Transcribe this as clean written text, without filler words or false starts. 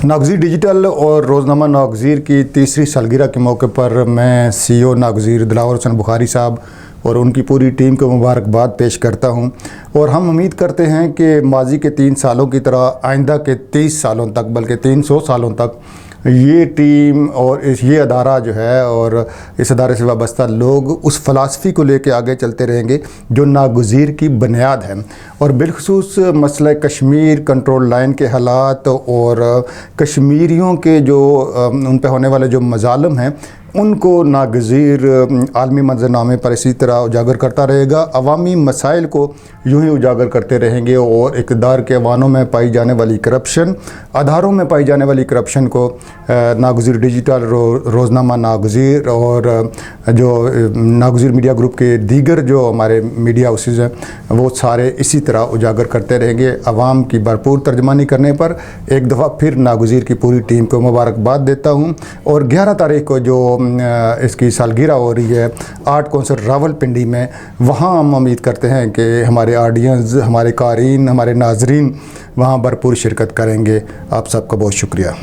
नागज़ीर digital और रोज़नामा नागज़ीर की तीसरी सालगिरह के मौके पर मैं CEO नागज़ीर दिलावर हुसैन बुखारी साहब और उनकी पूरी टीम को मुबारकबाद पेश करता हूं। और हम उम्मीद करते हैं कि माजी के 3 सालों की तरह आइंदा के 30 सालों तक, बल्कि 300 सालों तक ये टीम और ये अदारा जो है और इस अदारे से वाबस्ता लोग उस फ़लसफ़ी को लेके आगे चलते रहेंगे जो नागज़ीर की बुनियाद है। और बिलख़ुसूस मसला कश्मीर कंट्रोल लाइन के हालात और कश्मीरियों के जो उन पर होने वाले जो मज़ालम हैं उनको नागज़ीर आलमी मंज़रनामे पर इसी तरह उजागर करता रहेगा। अवामी मसाइल को यूँ ही उजागर करते रहेंगे और इक़्तिदार के ऐवानों में पाई जाने वाली करप्शन, अदारों में पाई जाने वाली करप्शन को नागज़ीर डिजिटल, रोज़नामा नागज़ीर और जो नागज़ीर मीडिया ग्रुप के दीगर जो हमारे मीडिया हाउसेज़ हैं वो सारे इसी तरह उजागर करते रहेंगे। अवाम की भरपूर तर्जमानी करने पर एक दफ़ा फिर नागज़ीर की पूरी टीम को मुबारकबाद देता हूँ। और 11 तारीख को जो इसकी सालगिरह हो रही है आर्ट कौंसिल रावलपिंडी में, वहाँ हम उम्मीद करते हैं कि हमारे ऑडियंस, हमारे क़ारीन, हमारे नाज़रीन वहाँ भरपूर शिरकत करेंगे। आप सबका बहुत शुक्रिया।